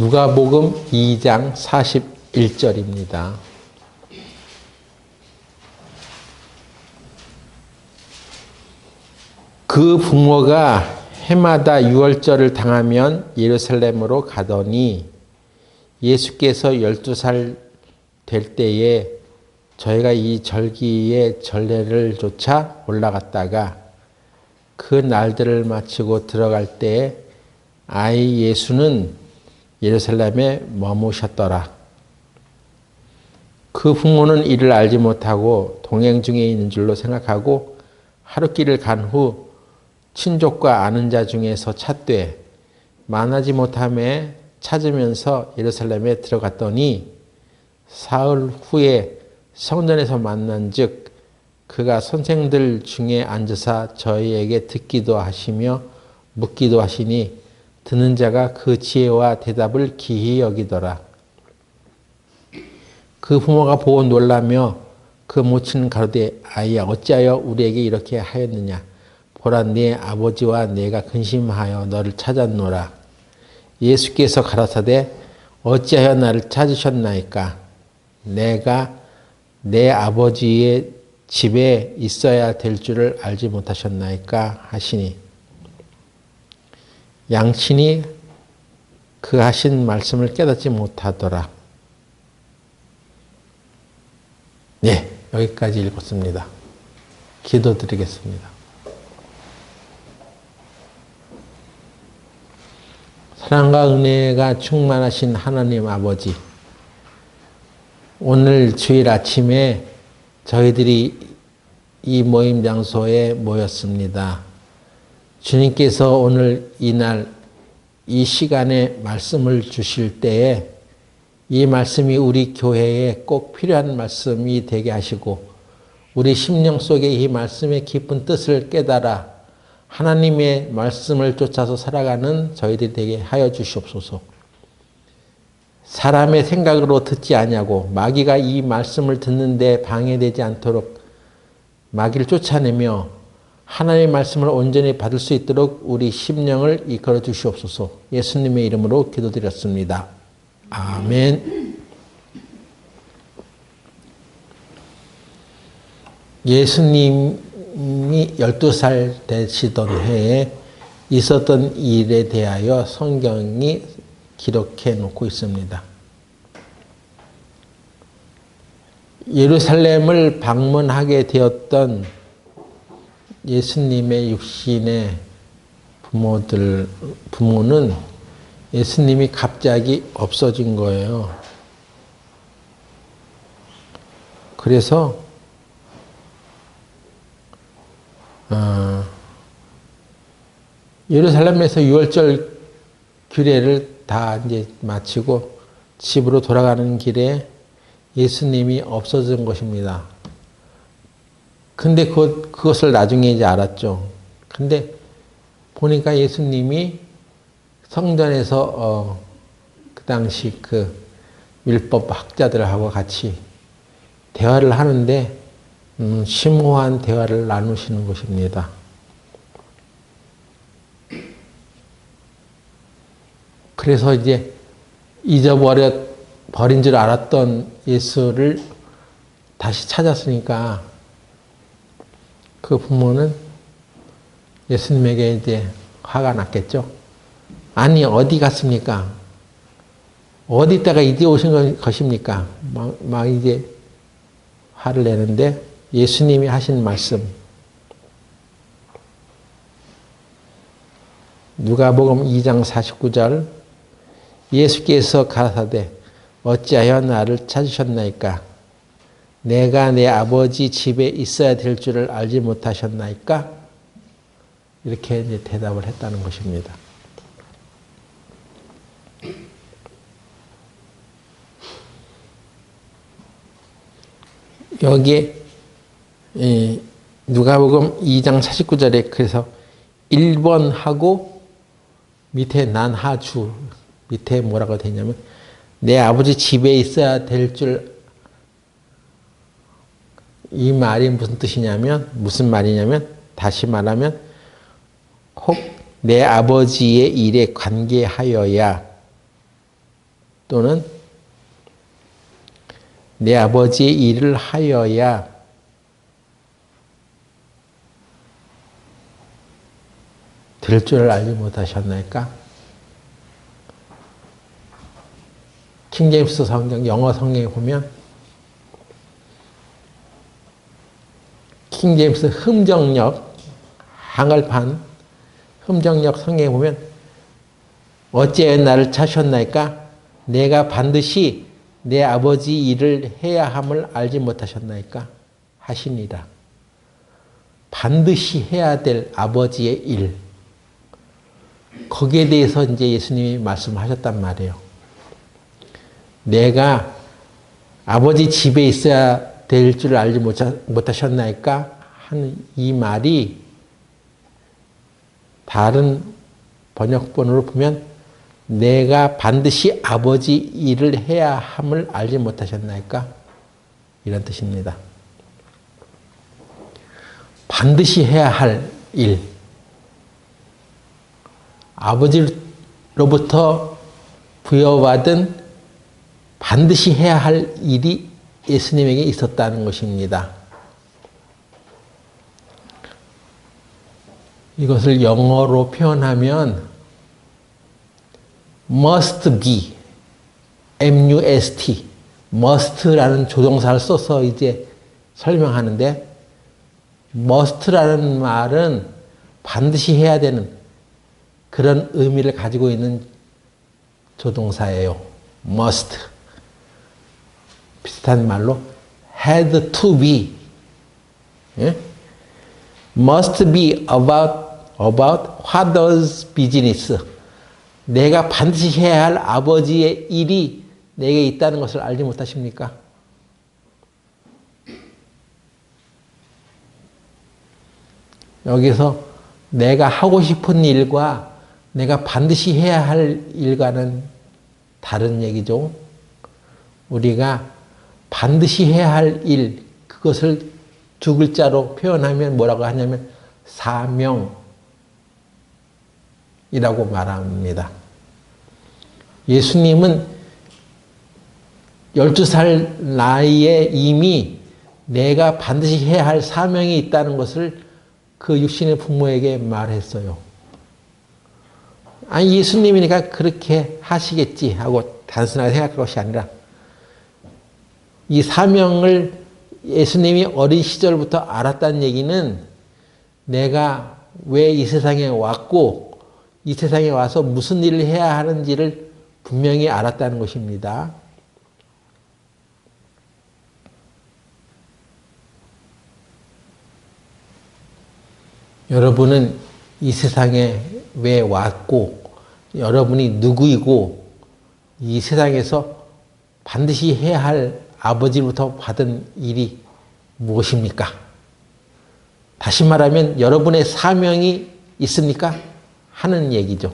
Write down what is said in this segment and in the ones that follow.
누가복음 2장 41절입니다. 그 부모가 해마다 유월절을 당하면 예루살렘으로 가더니 예수께서 12살 될 때에 저희가 이 절기의 전례를 쫓아 올라갔다가 그 날들을 마치고 들어갈 때에 아이 예수는 예루살렘에 머무셨더라. 그 부모는 이를 알지 못하고 동행 중에 있는 줄로 생각하고 하루 길을 간 후 친족과 아는 자 중에서 찾되 만나지 못함에 찾으면서 예루살렘에 들어갔더니 사흘 후에 성전에서 만난즉 그가 선생들 중에 앉으사 저희에게 듣기도 하시며 묻기도 하시니 듣는 자가 그 지혜와 대답을 기히 여기더라. 그 부모가 보고 놀라며 그 모친은 가로되 아이야 어찌하여 우리에게 이렇게 하였느냐. 보라 네 아버지와 내가 근심하여 너를 찾았노라. 예수께서 가라사대 어찌하여 나를 찾으셨나이까. 내가 내 아버지의 집에 있어야 될 줄을 알지 못하셨나이까 하시니 양친이 그 하신 말씀을 깨닫지 못하더라. 네, 여기까지 읽었습니다. 기도드리겠습니다. 사랑과 은혜가 충만하신 하나님 아버지, 오늘 주일 아침에 저희들이 이 모임 장소에 모였습니다. 주님께서 오늘 이날 이 시간에 말씀을 주실 때에 이 말씀이 우리 교회에 꼭 필요한 말씀이 되게 하시고 우리 심령 속에 이 말씀의 깊은 뜻을 깨달아 하나님의 말씀을 쫓아서 살아가는 저희들이 되게 하여 주시옵소서. 사람의 생각으로 듣지 아니하고 마귀가 이 말씀을 듣는데 방해되지 않도록 마귀를 쫓아내며 하나님의 말씀을 온전히 받을 수 있도록 우리 심령을 이끌어 주시옵소서. 예수님의 이름으로 기도드렸습니다. 아멘. 예수님이 12살 되시던 해에 있었던 일에 대하여 성경이 기록해 놓고 있습니다. 예루살렘을 방문하게 되었던 예수님의 육신의 부모는 예수님이 갑자기 없어진 거예요. 그래서 예루살렘에서 유월절 규례를 다 이제 마치고 집으로 돌아가는 길에 예수님이 없어진 것입니다. 근데 그것을 나중에 이제 알았죠. 근데 보니까 예수님이 성전에서 그 당시 그 율법 학자들하고 같이 대화를 하는데 심오한 대화를 나누시는 것입니다. 그래서 이제 버린 줄 알았던 예수를 다시 찾았으니까 그 부모는 예수님에게 이제 화가 났겠죠. 아니 어디 갔습니까? 어디다가 이제 오신 것입니까? 막 이제 화를 내는데 예수님이 하신 말씀 누가복음 2장 49절 예수께서 가라사대 어찌하여 나를 찾으셨나이까? 내가 내 아버지 집에 있어야 될 줄을 알지 못하셨나이까? 이렇게 이제 대답을 했다는 것입니다. 여기에 누가복음 2장 49절에 그래서 1번 하고 밑에 난하주 밑에 뭐라고 되냐면 내 아버지 집에 있어야 될 줄 이 말이 무슨 말이냐면 다시 말하면 혹 내 아버지의 일에 관계하여야 또는 내 아버지의 일을 하여야 될 줄 알지 못하셨나이까? 킹제임스 성경, 영어 성경에 보면 킹제임스 흠정역, 한글판 흠정역 성경에 보면 어찌하여 나를 찾으셨나이까? 내가 반드시 내 아버지 일을 해야 함을 알지 못하셨나이까? 하시니라. 반드시 해야 될 아버지의 일. 거기에 대해서 이제 예수님이 말씀하셨단 말이에요. 내가 아버지 집에 있어야 될 줄 알지 못하셨나이까? 하는 이 말이 다른 번역본으로 보면 내가 반드시 아버지 일을 해야 함을 알지 못하셨나이까? 이런 뜻입니다. 반드시 해야 할 일. 아버지로부터 부여받은 반드시 해야 할 일이 예수님에게 있었다는 것입니다. 이것을 영어로 표현하면 must be, must, must라는 조동사를 써서 이제 설명하는데 must라는 말은 반드시 해야 되는 그런 의미를 가지고 있는 조동사예요. must. 비슷한 말로 had to be. 예? must be about father's business. 내가 반드시 해야 할 아버지의 일이 내게 있다는 것을 알지 못하십니까? 여기서 내가 하고 싶은 일과 내가 반드시 해야 할 일과는 다른 얘기죠. 우리가 반드시 해야 할 일, 그것을 두 글자로 표현하면 뭐라고 하냐면 사명이라고 말합니다. 예수님은 12살 나이에 이미 내가 반드시 해야 할 사명이 있다는 것을 그 육신의 부모에게 말했어요. 아니, 예수님이니까 그렇게 하시겠지 하고 단순하게 생각할 것이 아니라 이 사명을 예수님이 어린 시절부터 알았다는 얘기는 내가 왜 이 세상에 왔고 이 세상에 와서 무슨 일을 해야 하는지를 분명히 알았다는 것입니다. 여러분은 이 세상에 왜 왔고 여러분이 누구이고 이 세상에서 반드시 해야 할 아버지로부터 받은 일이 무엇입니까? 다시 말하면 여러분의 사명이 있습니까? 하는 얘기죠.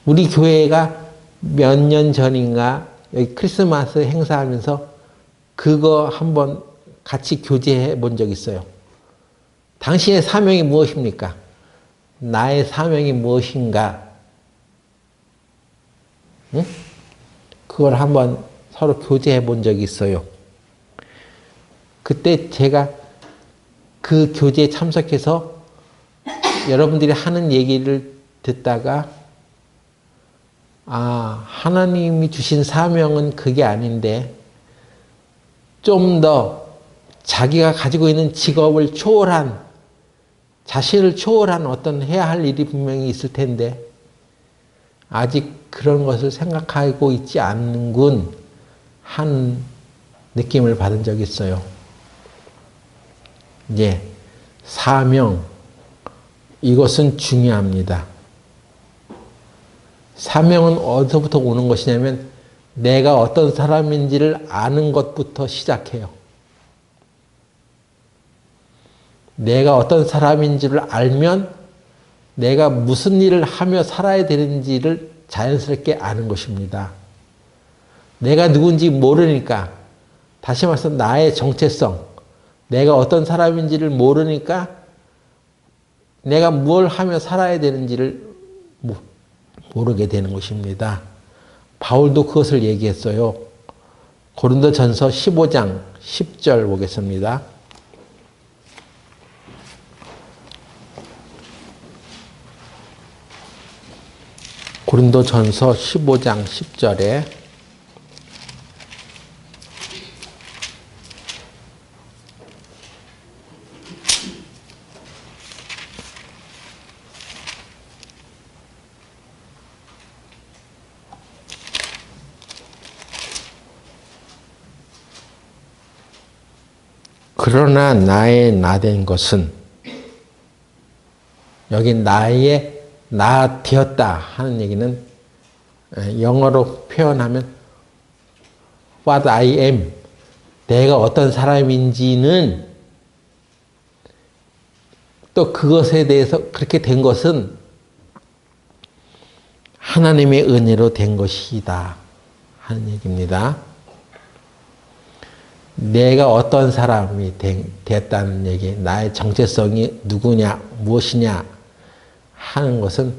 우리 교회가 몇 년 전인가 여기 크리스마스 행사하면서 그거 한번 같이 교제해 본 적 있어요. 당신의 사명이 무엇입니까? 나의 사명이 무엇인가? 응? 그걸 한번 서로 교제해 본 적이 있어요. 그때 제가 그 교제에 참석해서 여러분들이 하는 얘기를 듣다가 하나님이 주신 사명은 그게 아닌데 좀 더 자기가 가지고 있는 직업을 초월한 자신을 초월한 어떤 해야 할 일이 분명히 있을 텐데 아직 그런 것을 생각하고 있지 않는군 한 느낌을 받은 적이 있어요. 예, 사명, 이것은 중요합니다. 사명은 어디서부터 오는 것이냐면 내가 어떤 사람인지를 아는 것부터 시작해요. 내가 어떤 사람인지를 알면 내가 무슨 일을 하며 살아야 되는지를 자연스럽게 아는 것입니다. 내가 누군지 모르니까, 다시 말해서 나의 정체성, 내가 어떤 사람인지를 모르니까 내가 뭘 하며 살아야 되는지를 모르게 되는 것입니다. 바울도 그것을 얘기했어요. 고린도전서 15장 10절 보겠습니다. 고린도전서 15장 10절에 그러나 나의 나된 것은, 여기 나의 나 되었다 하는 얘기는 영어로 표현하면 what I am, 내가 어떤 사람인지는, 또 그것에 대해서 그렇게 된 것은 하나님의 은혜로 된 것이다 하는 얘기입니다. 내가 어떤 사람이 됐다는 얘기, 나의 정체성이 누구냐, 무엇이냐 하는 것은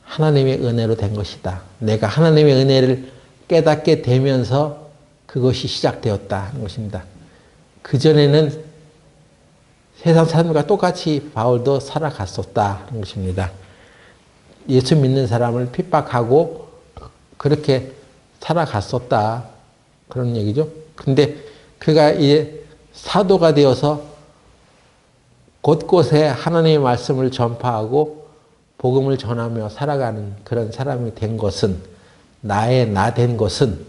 하나님의 은혜로 된 것이다. 내가 하나님의 은혜를 깨닫게 되면서 그것이 시작되었다 하는 것입니다. 그전에는 세상 사람과 똑같이 바울도 살아갔었다 하는 것입니다. 예수 믿는 사람을 핍박하고 그렇게 살아갔었다 그런 얘기죠. 근데 그가 이제 사도가 되어서 곳곳에 하나님의 말씀을 전파하고 복음을 전하며 살아가는 그런 사람이 된 것은, 나의 나 된 것은,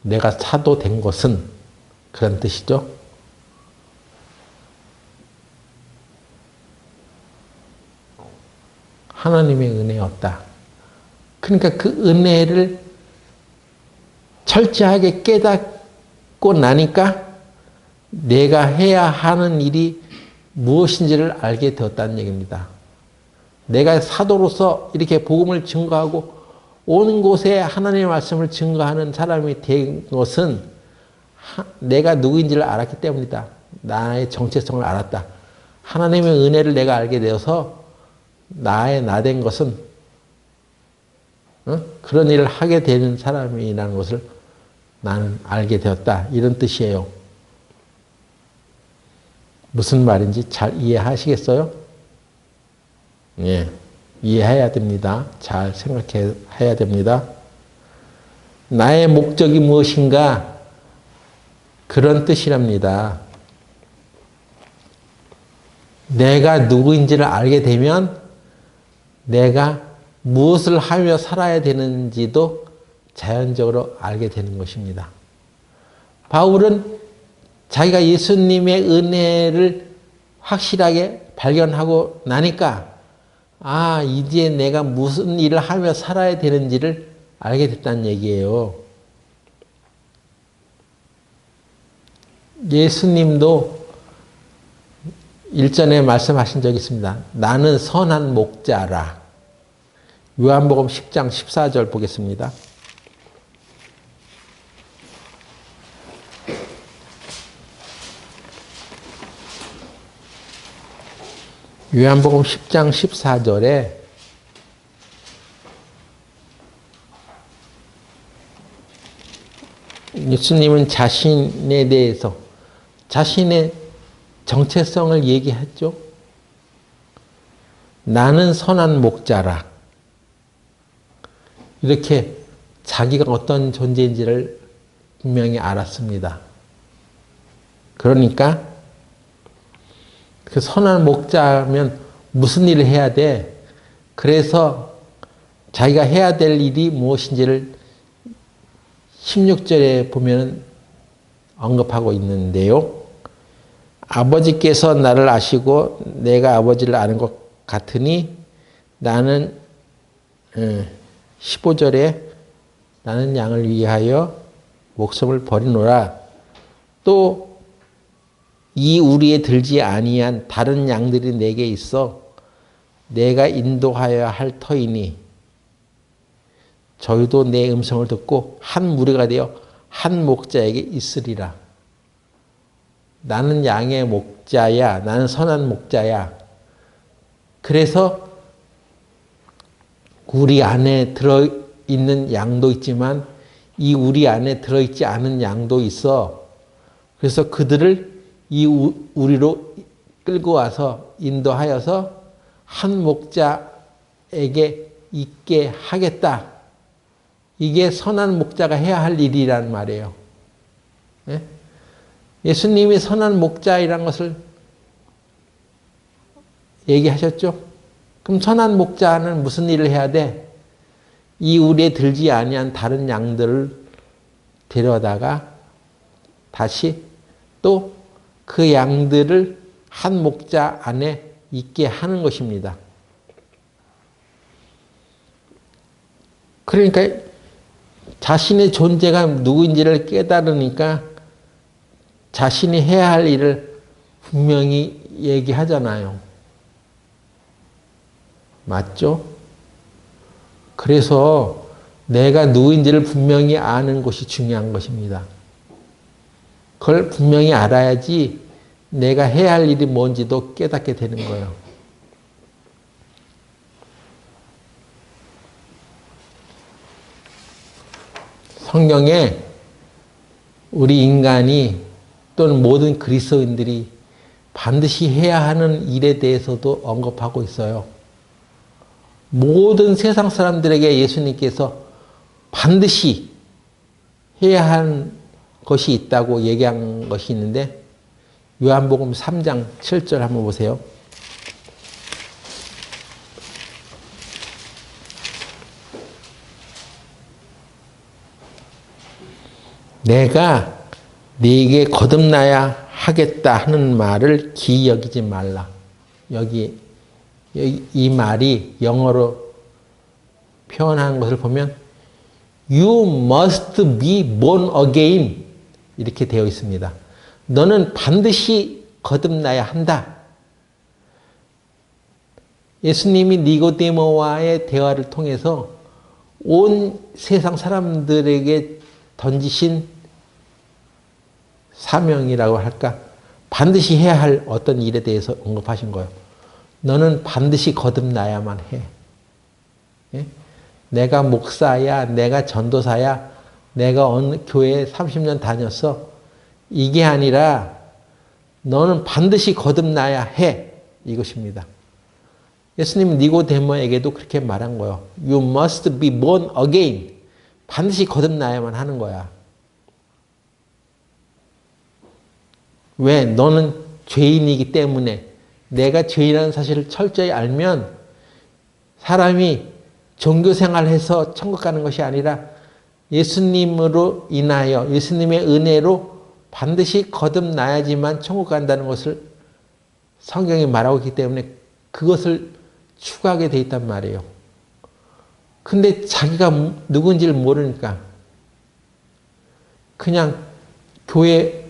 내가 사도 된 것은 그런 뜻이죠. 하나님의 은혜였다. 그러니까 그 은혜를 철저하게 깨닫고 나니까 내가 해야 하는 일이 무엇인지를 알게 되었다는 얘기입니다. 내가 사도로서 이렇게 복음을 증거하고 온 곳에 하나님의 말씀을 증거하는 사람이 된 것은 내가 누구인지를 알았기 때문이다. 나의 정체성을 알았다. 하나님의 은혜를 내가 알게 되어서 나의 나 된 것은 그런 일을 하게 되는 사람이라는 것을 나는 알게 되었다. 이런 뜻이에요. 무슨 말인지 잘 이해하시겠어요? 예, 이해해야 됩니다. 잘 생각해야 됩니다. 나의 목적이 무엇인가? 그런 뜻이랍니다. 내가 누구인지를 알게 되면 내가 무엇을 하며 살아야 되는지도 자연적으로 알게 되는 것입니다. 바울은 자기가 예수님의 은혜를 확실하게 발견하고 나니까 이제 내가 무슨 일을 하며 살아야 되는지를 알게 됐다는 얘기예요. 예수님도 일전에 말씀하신 적이 있습니다. 나는 선한 목자라. 요한복음 10장 14절 보겠습니다. 요한복음 10장 14절에 예수님은 자신에 대해서 자신의 정체성을 얘기했죠. 나는 선한 목자라. 이렇게 자기가 어떤 존재인지를 분명히 알았습니다. 그러니까 그 선한 목자면 무슨 일을 해야 돼? 그래서 자기가 해야 될 일이 무엇인지를 16절에 보면 언급하고 있는데요. 아버지께서 나를 아시고 내가 아버지를 아는 것 같으니 나는 15절에 나는 양을 위하여 목숨을 버리노라. 또 이 우리에 들지 아니한 다른 양들이 내게 있어 내가 인도하여야 할 터이니 저희도 내 음성을 듣고 한 무리가 되어 한 목자에게 있으리라. 나는 양의 목자야. 나는 선한 목자야. 그래서 우리 안에 들어있는 양도 있지만 이 우리 안에 들어있지 않은 양도 있어. 그래서 그들을 이 우리로 끌고 와서 인도하여서 한 목자에게 있게 하겠다. 이게 선한 목자가 해야 할 일이란 말이에요. 예? 예수님이 선한 목자이란 것을 얘기하셨죠? 그럼 선한 목자는 무슨 일을 해야 돼? 이 우리에 들지 아니한 다른 양들을 데려다가 다시 또 그 양들을 한 목자 안에 있게 하는 것입니다. 그러니까 자신의 존재가 누구인지를 깨달으니까 자신이 해야 할 일을 분명히 얘기하잖아요. 맞죠? 그래서 내가 누구인지를 분명히 아는 것이 중요한 것입니다. 그걸 분명히 알아야지 내가 해야 할 일이 뭔지도 깨닫게 되는 거예요. 성경에 우리 인간이 또는 모든 그리스도인들이 반드시 해야 하는 일에 대해서도 언급하고 있어요. 모든 세상 사람들에게 예수님께서 반드시 해야 하는 것이 있다고 얘기한 것이 있는데 요한복음 3장 7절 한번 보세요. 내가 네게 거듭나야 하겠다 하는 말을 기이 여기지 말라. 여기 이 말이 영어로 표현한 것을 보면 You must be born again 이렇게 되어 있습니다. 너는 반드시 거듭나야 한다. 예수님이 니고데모와의 대화를 통해서 온 세상 사람들에게 던지신 사명이라고 할까? 반드시 해야 할 어떤 일에 대해서 언급하신 거예요. 너는 반드시 거듭나야만 해. 예? 내가 목사야, 내가 전도사야, 내가 어느 교회에 30년 다녔어. 이게 아니라 너는 반드시 거듭나야 해. 이것입니다. 예수님은 니고데모에게도 그렇게 말한 거예요. You must be born again. 반드시 거듭나야만 하는 거야. 왜? 너는 죄인이기 때문에 내가 죄인이라는 사실을 철저히 알면 사람이 종교생활해서 천국 가는 것이 아니라 예수님으로 인하여 예수님의 은혜로 반드시 거듭나야지만 천국 간다는 것을 성경이 말하고 있기 때문에 그것을 추구하게 돼 있단 말이에요. 근데 자기가 누군지를 모르니까 그냥 교회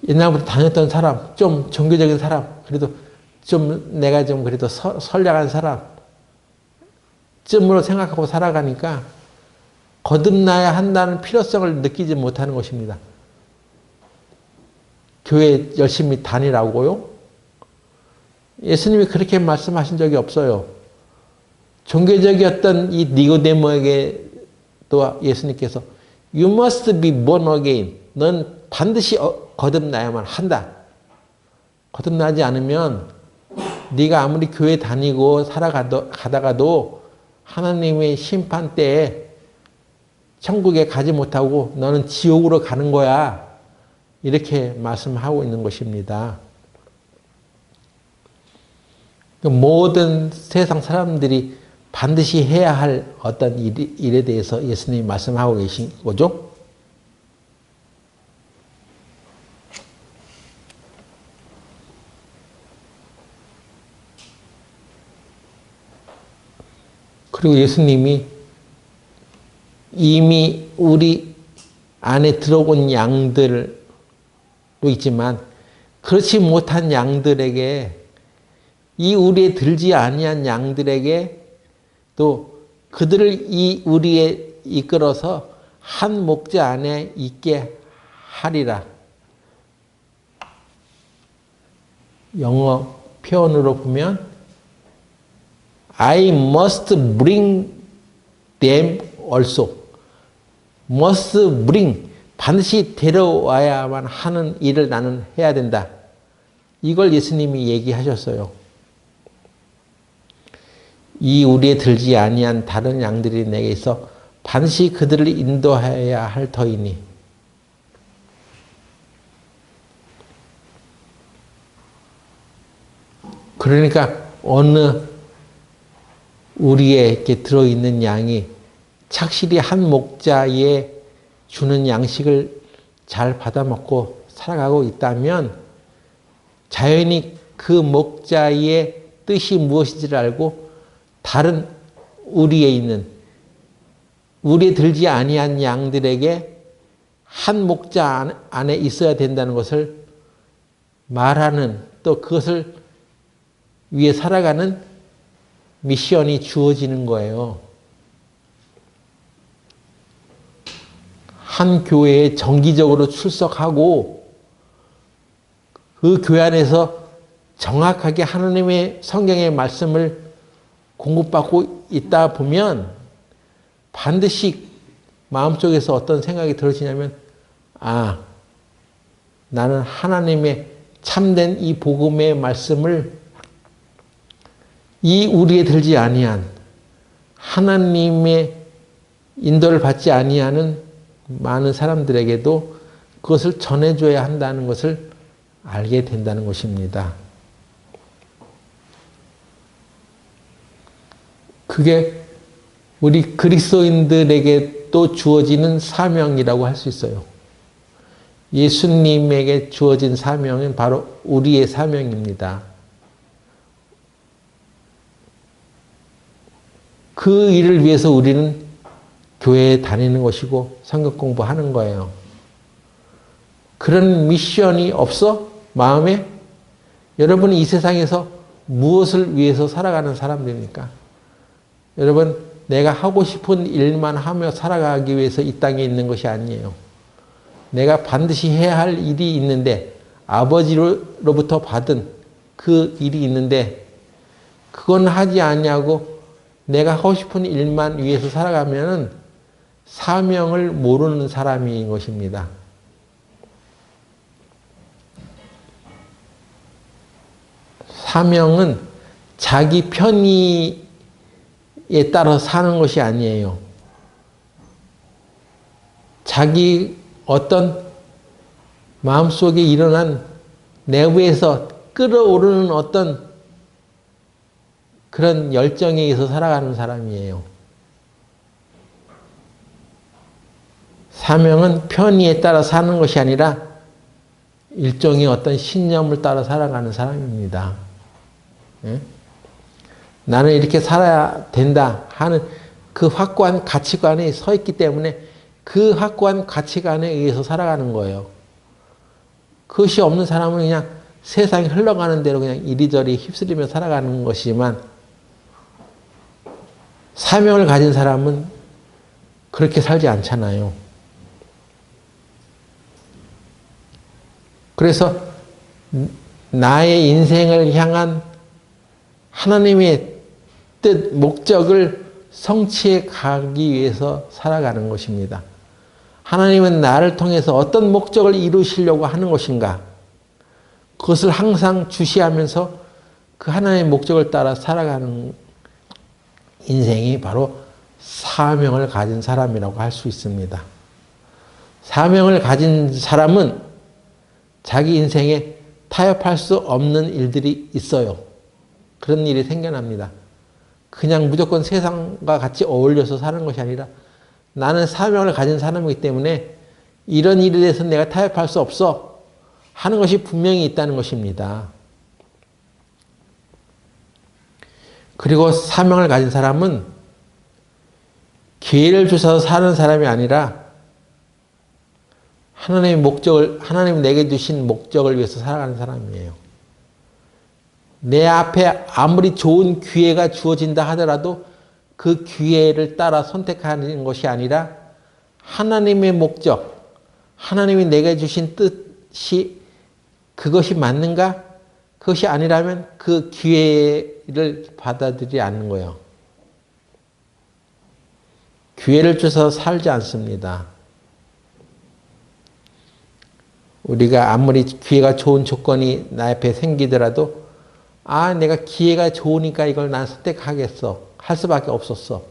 옛날부터 다녔던 사람, 좀 종교적인 사람, 그래도 좀 내가 좀 그래도 선량한 사람, 쯤으로 생각하고 살아가니까 거듭나야 한다는 필요성을 느끼지 못하는 것입니다. 교회 열심히 다니라고요? 예수님이 그렇게 말씀하신 적이 없어요. 종교적이었던 이 니고데모에게 또 예수님께서 You must be born again. 넌 반드시 거듭나야만 한다. 거듭나지 않으면 네가 아무리 교회 다니고 살아가다가도 하나님의 심판 때에 천국에 가지 못하고 너는 지옥으로 가는 거야. 이렇게 말씀하고 있는 것입니다. 모든 세상 사람들이 반드시 해야 할 어떤 일에 대해서 예수님이 말씀하고 계신 거죠. 그리고 예수님이 이미 우리 안에 들어온 양들도 있지만 그렇지 못한 양들에게 이 우리에 들지 아니한 양들에게 또 그들을 이 우리에 이끌어서 한 목자 안에 있게 하리라. 영어 표현으로 보면 I must bring them also. must bring, 반드시 데려와야만 하는 일을 나는 해야 된다. 이걸 예수님이 얘기하셨어요. 이 우리에 들지 아니한 다른 양들이 내게 있어 반드시 그들을 인도해야 할 터이니. 그러니까 어느 우리에게 들어있는 양이 착실히 한 목자에 주는 양식을 잘 받아먹고 살아가고 있다면 자연히 그 목자의 뜻이 무엇인지를 알고 다른 우리에 있는, 우리에 들지 아니한 양들에게 한 목자 안에 있어야 된다는 것을 말하는, 또 그것을 위해 살아가는 미션이 주어지는 거예요. 한 교회에 정기적으로 출석하고 그 교회 안에서 정확하게 하나님의 성경의 말씀을 공급받고 있다 보면 반드시 마음속에서 어떤 생각이 들어지냐면, 아, 나는 하나님의 참된 이 복음의 말씀을 이 우리에 들지 아니한, 하나님의 인도를 받지 아니하는 많은 사람들에게도 그것을 전해줘야 한다는 것을 알게 된다는 것입니다. 그게 우리 그리스도인들에게 또 주어지는 사명이라고 할 수 있어요. 예수님에게 주어진 사명은 바로 우리의 사명입니다. 그 일을 위해서 우리는 교회에 다니는 것이고 성경 공부하는 거예요. 그런 미션이 없어? 마음에? 여러분이 이 세상에서 무엇을 위해서 살아가는 사람들입니까? 여러분, 내가 하고 싶은 일만 하며 살아가기 위해서 이 땅에 있는 것이 아니에요. 내가 반드시 해야 할 일이 있는데, 아버지로부터 받은 그 일이 있는데 그건 하지 않냐고 내가 하고 싶은 일만 위해서 살아가면은 사명을 모르는 사람인 것입니다. 사명은 자기 편의에 따라 사는 것이 아니에요. 자기 어떤 마음속에 일어난 내부에서 끌어오르는 어떤 그런 열정에 의해서 살아가는 사람이에요. 사명은 편의에 따라 사는 것이 아니라 일종의 어떤 신념을 따라 살아가는 사람입니다. 예? 나는 이렇게 살아야 된다 하는 그 확고한 가치관에 서 있기 때문에 그 확고한 가치관에 의해서 살아가는 거예요. 그것이 없는 사람은 그냥 세상이 흘러가는 대로 그냥 이리저리 휩쓸리며 살아가는 것이지만, 사명을 가진 사람은 그렇게 살지 않잖아요. 그래서 나의 인생을 향한 하나님의 뜻, 목적을 성취해 가기 위해서 살아가는 것입니다. 하나님은 나를 통해서 어떤 목적을 이루시려고 하는 것인가? 그것을 항상 주시하면서 그 하나님의 목적을 따라 살아가는 인생이 바로 사명을 가진 사람이라고 할 수 있습니다. 사명을 가진 사람은 자기 인생에 타협할 수 없는 일들이 있어요. 그런 일이 생겨납니다. 그냥 무조건 세상과 같이 어울려서 사는 것이 아니라 나는 사명을 가진 사람이기 때문에 이런 일에 대해서 내가 타협할 수 없어 하는 것이 분명히 있다는 것입니다. 그리고 사명을 가진 사람은 기회를 주셔서 사는 사람이 아니라 하나님의 목적을, 하나님 내게 주신 목적을 위해서 살아가는 사람이에요. 내 앞에 아무리 좋은 기회가 주어진다 하더라도 그 기회를 따라 선택하는 것이 아니라 하나님의 목적, 하나님이 내게 주신 뜻이 그것이 맞는가? 그것이 아니라면 그 기회를 받아들이지 않는 거예요. 기회를 줘서 살지 않습니다. 우리가 아무리 기회가 좋은 조건이 나 앞에 생기더라도 내가 기회가 좋으니까 이걸 난 선택하겠어. 할 수밖에 없었어.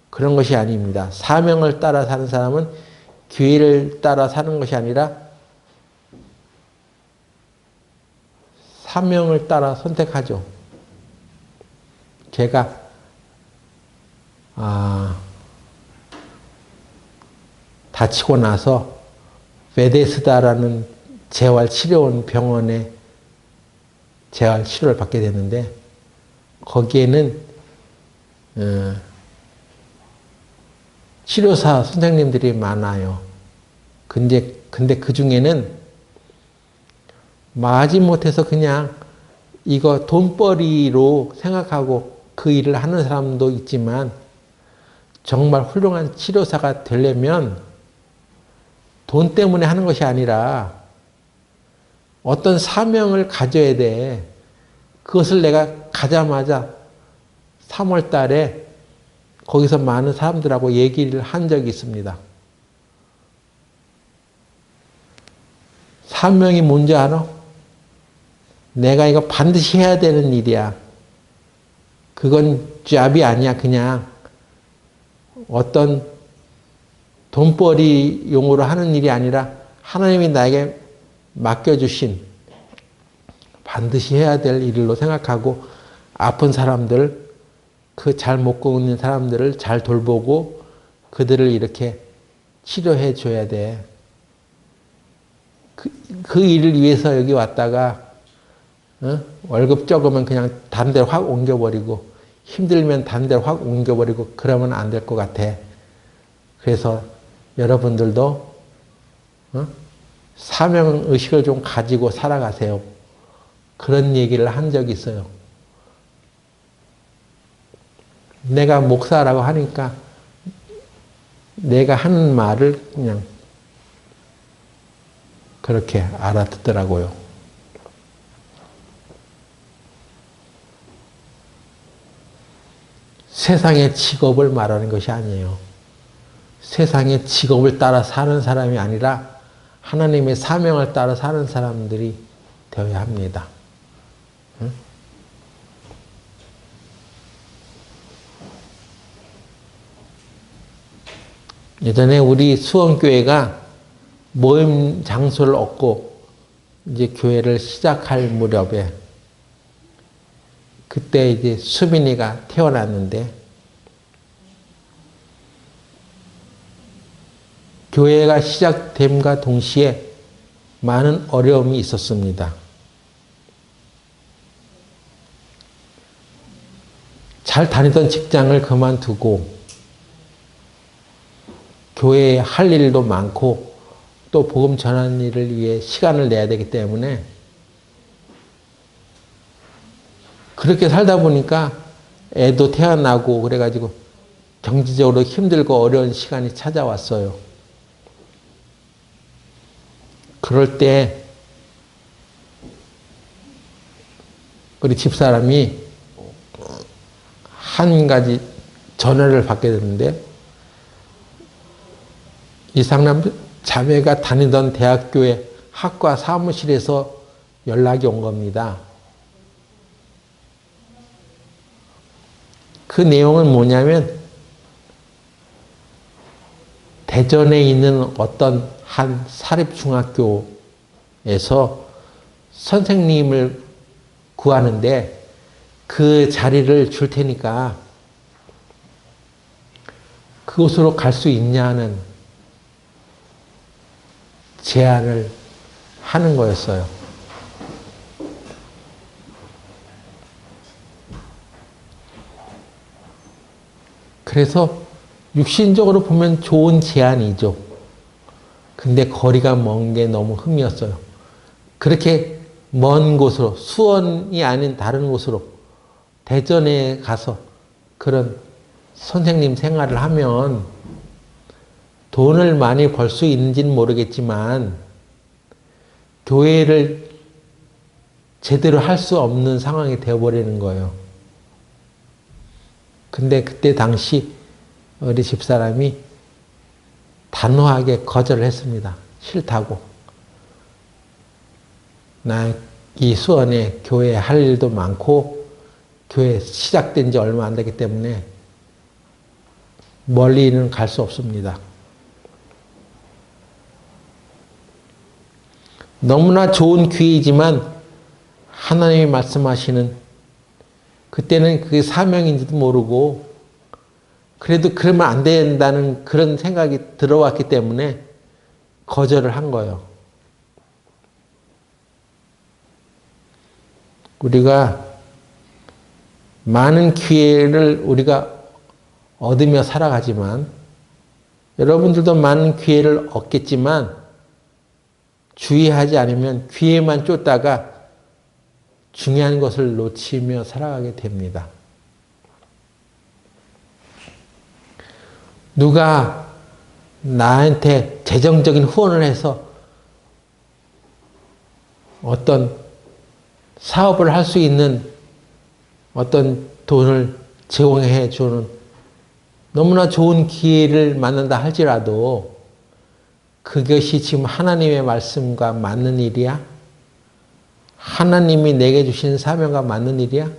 그런 것이 아닙니다. 사명을 따라 사는 사람은 기회를 따라 사는 것이 아니라 사명을 따라 선택하죠. 제가 다치고 나서 베데스다라는 재활치료원 병원에 재활치료를 받게 됐는데 거기에는 치료사 선생님들이 많아요. 근데 그 중에는 마지못해서 그냥 이거 돈벌이로 생각하고 그 일을 하는 사람도 있지만 정말 훌륭한 치료사가 되려면 돈 때문에 하는 것이 아니라 어떤 사명을 가져야 돼. 그것을 내가 가자마자 3월 달에 거기서 많은 사람들하고 얘기를 한 적이 있습니다. 사명이 뭔지 알아? 내가 이거 반드시 해야 되는 일이야. 그건 잡이 아니야. 그냥 어떤 돈벌이 용으로 하는 일이 아니라 하나님이 나에게 맡겨주신 반드시 해야 될 일로 생각하고 아픈 사람들, 그 잘 못 걷는 사람들을 잘 돌보고 그들을 이렇게 치료해 줘야 돼. 그 일을 위해서 여기 왔다가 월급 적으면 그냥 다른 데로 확 옮겨버리고 힘들면 다른 데로 확 옮겨버리고 그러면 안 될 것 같아. 그래서 여러분들도 사명의식을 좀 가지고 살아가세요. 그런 얘기를 한 적이 있어요. 내가 목사라고 하니까 내가 하는 말을 그냥 그렇게 알아듣더라고요. 세상의 직업을 말하는 것이 아니에요. 세상의 직업을 따라 사는 사람이 아니라 하나님의 사명을 따라 사는 사람들이 되어야 합니다. 응? 예전에 우리 수원교회가 모임 장소를 얻고 이제 교회를 시작할 무렵에 그때 이제 수빈이가 태어났는데 교회가 시작됨과 동시에 많은 어려움이 있었습니다. 잘 다니던 직장을 그만두고 교회에 할 일도 많고 또 복음 전하는 일을 위해 시간을 내야 되기 때문에 그렇게 살다 보니까 애도 태어나고 그래가지고 경제적으로 힘들고 어려운 시간이 찾아왔어요. 그럴 때 우리 집사람이 한 가지 전화를 받게 됐는데 이상남 자매가 다니던 대학교의 학과 사무실에서 연락이 온 겁니다. 그 내용은 뭐냐면 대전에 있는 어떤 한 사립중학교에서 선생님을 구하는데 그 자리를 줄 테니까 그곳으로 갈 수 있냐는 제안을 하는 거였어요. 그래서 육신적으로 보면 좋은 제안이죠. 근데 거리가 먼 게 너무 흠이었어요. 그렇게 먼 곳으로, 수원이 아닌 다른 곳으로 대전에 가서 그런 선생님 생활을 하면 돈을 많이 벌 수 있는지는 모르겠지만 교회를 제대로 할 수 없는 상황이 되어버리는 거예요. 근데 그때 당시 우리 집사람이 단호하게 거절을 했습니다. 싫다고. 나 이 수원에 교회 할 일도 많고 교회 시작된 지 얼마 안 되기 때문에 멀리는 갈 수 없습니다. 너무나 좋은 기회이지만 하나님이 말씀하시는 그때는 그게 사명인지도 모르고 그래도 그러면 안 된다는 그런 생각이 들어왔기 때문에 거절을 한 거예요. 우리가 많은 기회를 우리가 얻으며 살아가지만 여러분들도 많은 기회를 얻겠지만 주의하지 않으면 기회만 쫓다가 중요한 것을 놓치며 살아가게 됩니다. 누가 나한테 재정적인 후원을 해서 어떤 사업을 할 수 있는 어떤 돈을 제공해 주는 너무나 좋은 기회를 만난다 할지라도 그것이 지금 하나님의 말씀과 맞는 일이야? 하나님이 내게 주신 사명과 맞는 일이야?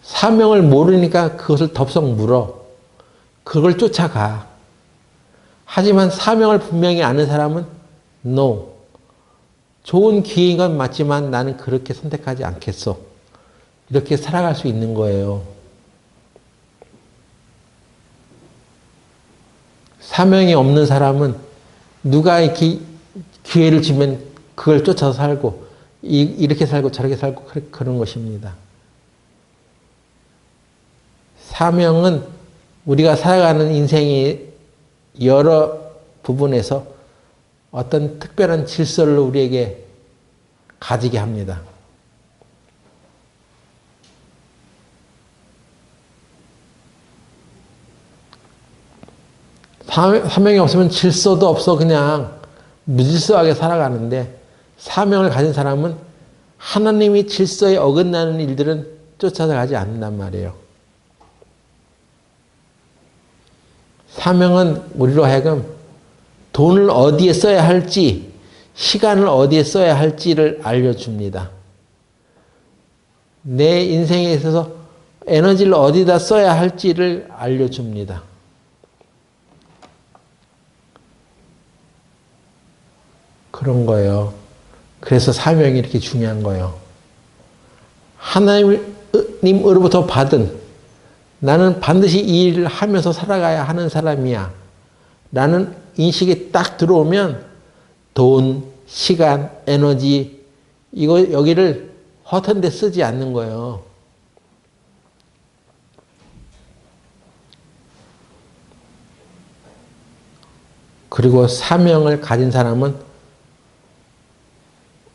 사명을 모르니까 그것을 덥석 물어. 그걸 쫓아가. 하지만 사명을 분명히 아는 사람은 no. 좋은 기회인 건 맞지만 나는 그렇게 선택하지 않겠어. 이렇게 살아갈 수 있는 거예요. 사명이 없는 사람은 누가 이렇게 기회를 주면 그걸 쫓아서 살고 이렇게 살고 저렇게 살고 그런 것입니다. 사명은 우리가 살아가는 인생의 여러 부분에서 어떤 특별한 질서를 우리에게 가지게 합니다. 사명이 없으면 질서도 없어 그냥 무질서하게 살아가는데 사명을 가진 사람은 하나님이 질서에 어긋나는 일들은 쫓아가지 않는단 말이에요. 사명은 우리로 하여금 돈을 어디에 써야 할지, 시간을 어디에 써야 할지를 알려줍니다. 내 인생에 있어서 에너지를 어디다 써야 할지를 알려줍니다. 그런 거예요. 그래서 사명이 이렇게 중요한 거예요. 하나님으로부터 받은 나는 반드시 이 일을 하면서 살아가야 하는 사람이야. 라는 인식이 딱 들어오면 돈, 시간, 에너지 여기를 허튼 데 쓰지 않는 거예요. 그리고 사명을 가진 사람은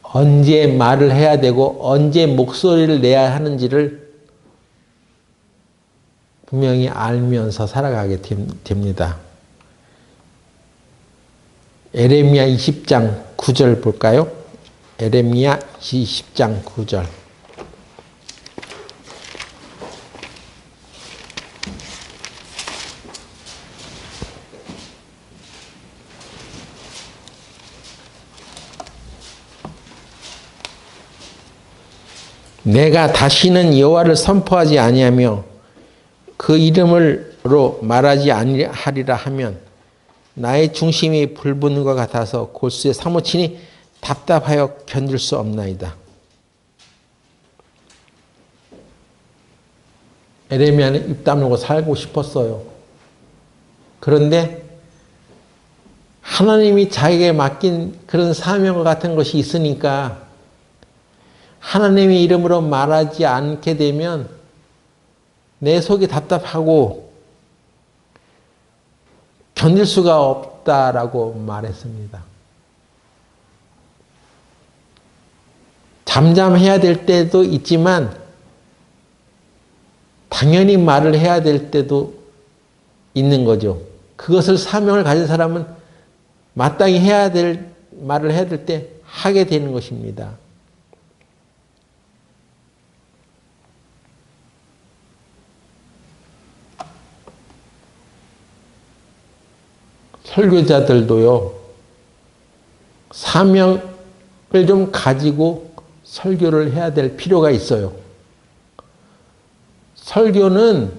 언제 말을 해야 되고 언제 목소리를 내야 하는지를 분명히 알면서 살아가게 됩니다. 에레미야 20장 9절 볼까요? 에레미야 20장 9절. 내가 다시는 여호와를 선포하지 아니하며 그 이름으로 말하지 아니하리라 하면 나의 중심이 불붙는 것 같아서 골수에 사무치니 답답하여 견딜 수 없나이다. 에레미야는 입 다물고 살고 싶었어요. 그런데 하나님이 자기에게 맡긴 그런 사명과 같은 것이 있으니까 하나님의 이름으로 말하지 않게 되면 내 속이 답답하고 견딜 수가 없다라고 말했습니다. 잠잠해야 될 때도 있지만 당연히 말을 해야 될 때도 있는 거죠. 그것을 사명을 가진 사람은 마땅히 해야 될 말을 해야 될 때 하게 되는 것입니다. 설교자들도요, 사명을 좀 가지고 설교를 해야 될 필요가 있어요. 설교는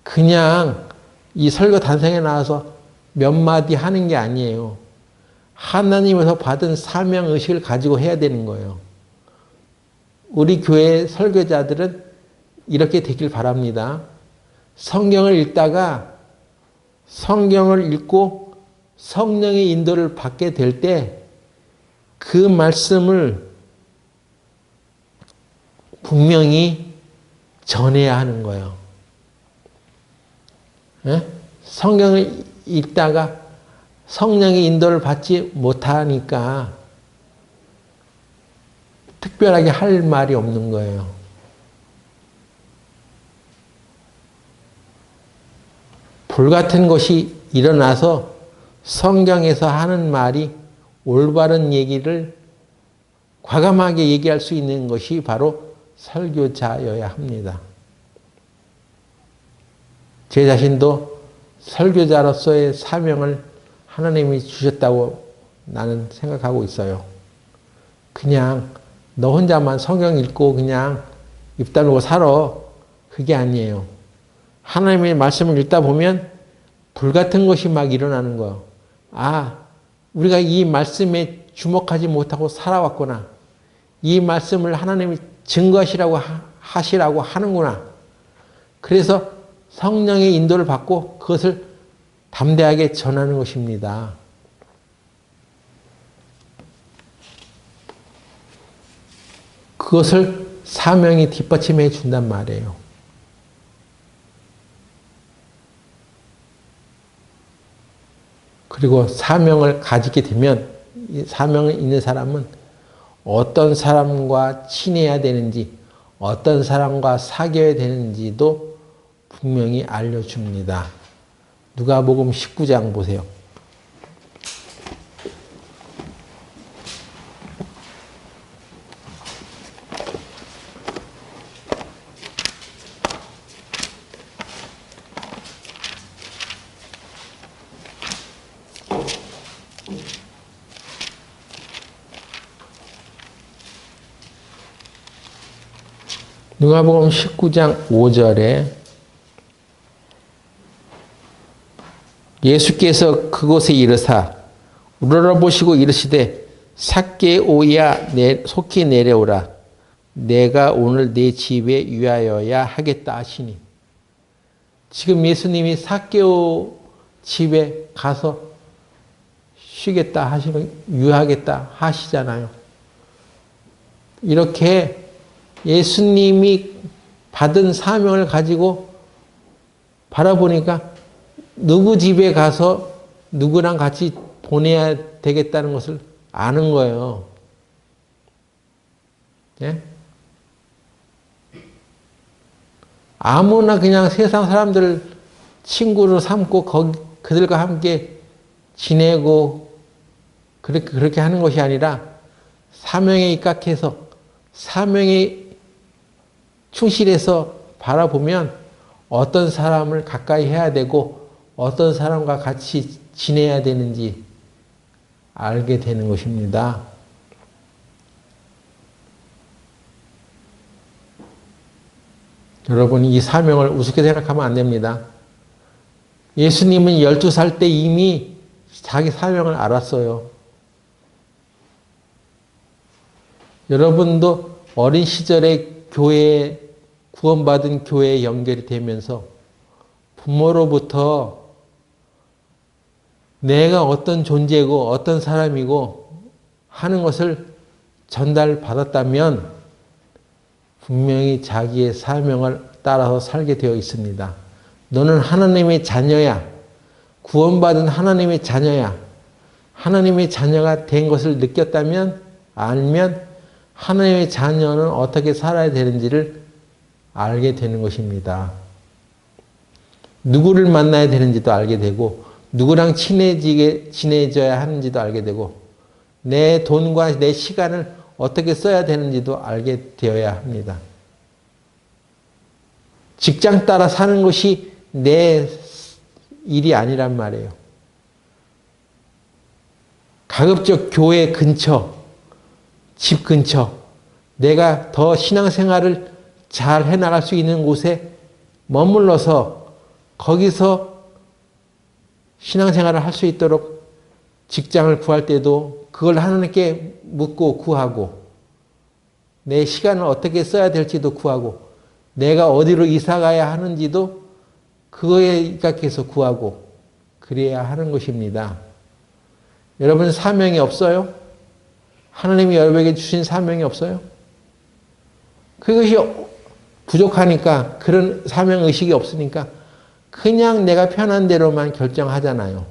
그냥 이 설교 단상에 나와서 몇 마디 하는 게 아니에요. 하나님에서 받은 사명의식을 가지고 해야 되는 거예요. 우리 교회 설교자들은 이렇게 되길 바랍니다. 성경을 읽다가 성경을 읽고 성령의 인도를 받게 될 때 그 말씀을 분명히 전해야 하는 거예요. 예? 성경을 읽다가 성령의 인도를 받지 못하니까 특별하게 할 말이 없는 거예요. 불같은 것이 일어나서 성경에서 하는 말이 올바른 얘기를 과감하게 얘기할 수 있는 것이 바로 설교자여야 합니다. 제 자신도 설교자로서의 사명을 하나님이 주셨다고 나는 생각하고 있어요. 그냥 너 혼자만 성경 읽고 그냥 입 다물고 살아. 그게 아니에요. 하나님의 말씀을 읽다 보면 불같은 것이 막 일어나는 거예요. 아, 우리가 이 말씀에 주목하지 못하고 살아왔구나. 이 말씀을 하나님이 증거하시라고 하시라고 하는구나. 그래서 성령의 인도를 받고 그것을 담대하게 전하는 것입니다. 그것을 사명이 뒷받침해 준단 말이에요. 그리고 사명을 가지게 되면 사명이 있는 사람은 어떤 사람과 친해야 되는지 어떤 사람과 사귀어야 되는지도 분명히 알려줍니다. 누가복음 19장 보세요. 누가복음 19장 5절에 예수께서 그곳에 이르사 우러러보시고 이르시되 삭개오야 속히 내려오라. 내가 오늘 내 집에 유하여야 하겠다 하시니. 지금 예수님이 삭개오 집에 가서 쉬겠다 하시면 유하겠다 하시잖아요. 이렇게 예수님이 받은 사명을 가지고 바라보니까 누구 집에 가서 누구랑 같이 보내야 되겠다는 것을 아는 거예요. 예? 아무나 그냥 세상 사람들 친구로 삼고 그들과 함께 지내고 그렇게 하는 것이 아니라 사명에 입각해서 사명에 충실해서 바라보면 어떤 사람을 가까이 해야 되고 어떤 사람과 같이 지내야 되는지 알게 되는 것입니다. 여러분, 이 사명을 우습게 생각하면 안 됩니다. 예수님은 12살 때 이미 자기 사명을 알았어요. 여러분도 어린 시절에 교회에 구원받은 교회에 연결이 되면서 부모로부터 내가 어떤 존재고 어떤 사람이고 하는 것을 전달받았다면 분명히 자기의 사명을 따라서 살게 되어 있습니다. 너는 하나님의 자녀야. 구원받은 하나님의 자녀야. 하나님의 자녀가 된 것을 느꼈다면 알면 하나님의 자녀는 어떻게 살아야 되는지를 알게 되는 것입니다. 누구를 만나야 되는지도 알게 되고 누구랑 지내져야 하는지도 알게 되고 내 돈과 내 시간을 어떻게 써야 되는지도 알게 되어야 합니다. 직장 따라 사는 것이 내 일이 아니란 말이에요. 가급적 교회 근처, 집 근처, 내가 더 신앙생활을 잘 해나갈 수 있는 곳에 머물러서 거기서 신앙생활을 할 수 있도록 직장을 구할 때도 그걸 하나님께 묻고 구하고 내 시간을 어떻게 써야 될지도 구하고 내가 어디로 이사 가야 하는지도 그거에 입각해서 구하고 그래야 하는 것입니다. 여러분 사명이 없어요? 하나님이 여러분에게 주신 사명이 없어요? 그것이 부족하니까 그런 사명의식이 없으니까 그냥 내가 편한 대로만 결정하잖아요.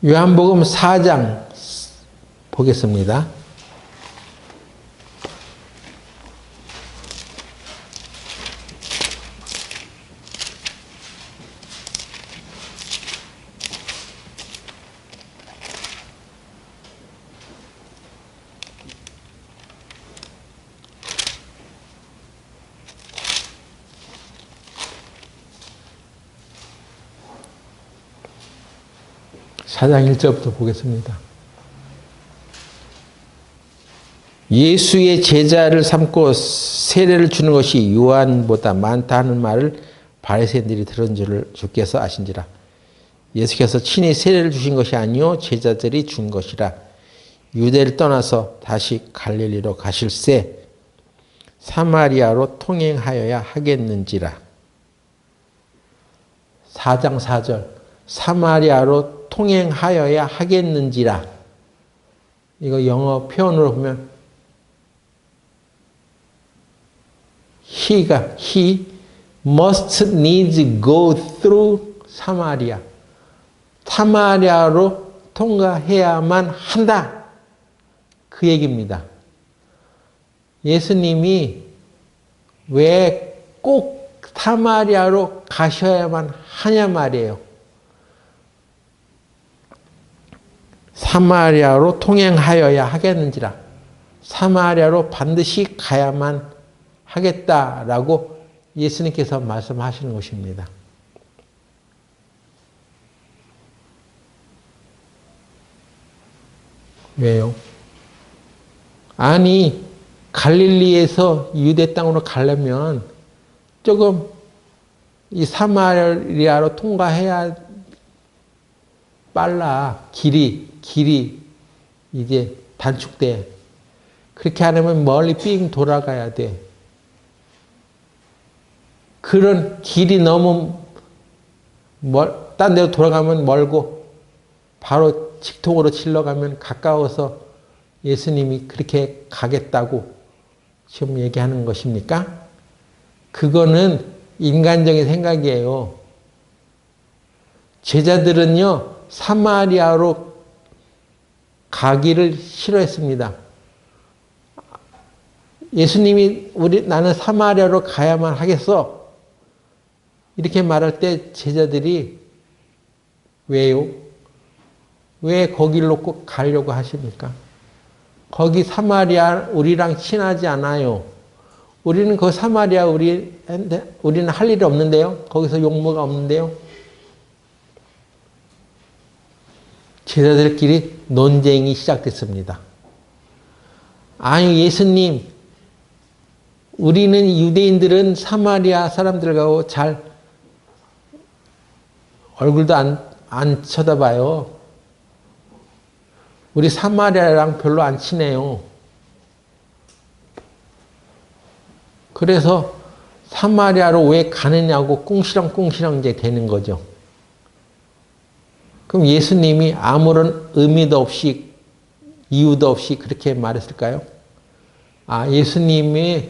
요한복음 4장 보겠습니다. 사장 1절부터 보겠습니다. 예수의 제자를 삼고 세례를 주는 것이 요한보다 많다 하는 말을 바리새인들이 들은 줄을 주께서 아신지라. 예수께서 친히 세례를 주신 것이 아니요 제자들이 준 것이라. 유대를 떠나서 다시 갈릴리로 가실새 사마리아로 통행하여야 하겠는지라. 4장 4절 사마리아로 통행하여야 하겠는지라. 이거 영어 표현으로 보면 he must needs go through 사마리아. 사마리아로 통과해야만 한다. 그 얘기입니다. 예수님이 왜 꼭 사마리아로 가셔야만 하냐 말이에요. 사마리아로 통행하여야 하겠는지라. 사마리아로 반드시 가야만 하겠다라고 예수님께서 말씀하시는 것입니다. 왜요? 아니 갈릴리에서 유대 땅으로 가려면 조금 이 사마리아로 통과해야 빨라. 길이 이제 단축돼. 그렇게 하려면 멀리 삥 돌아가야 돼. 그런 길이 너무 딴 데로 돌아가면 멀고 바로 직통으로 질러가면 가까워서 예수님이 그렇게 가겠다고 지금 얘기하는 것입니까? 그거는 인간적인 생각이에요. 제자들은요, 사마리아로 가기를 싫어했습니다. 예수님이 나는 사마리아로 가야만 하겠어. 이렇게 말할 때 제자들이 왜요? 왜 거기로 꼭 가려고 하십니까? 거기 사마리아 우리랑 친하지 않아요. 우리는 그 사마리아 우리는 할 일이 없는데요. 거기서 용모가 없는데요. 제자들끼리 논쟁이 시작됐습니다. 아니 예수님, 우리는 유대인들은 사마리아 사람들하고 잘 얼굴도 안 쳐다봐요. 우리 사마리아랑 별로 안 친해요. 그래서 사마리아로 왜 가느냐고 꿍시렁꿍시렁 이제 되는 거죠. 그럼 예수님이 아무런 의미도 없이 이유도 없이 그렇게 말했을까요? 아, 예수님이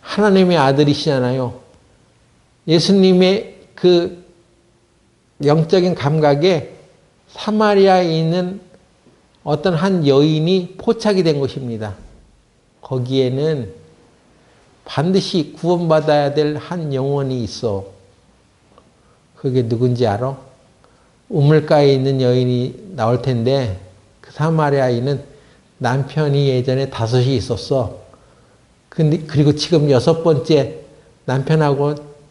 하나님의 아들이시잖아요. 예수님의 그 영적인 감각에 사마리아에 있는 어떤 한 여인이 포착이 된 것입니다. 거기에는 반드시 구원받아야 될 한 영혼이 있어. 그게 누군지 알아? 우물가에 있는 여인이 나올 텐데 그 사마리아인은 남편이 예전에 5이 있었어. 그리고 지금 6번째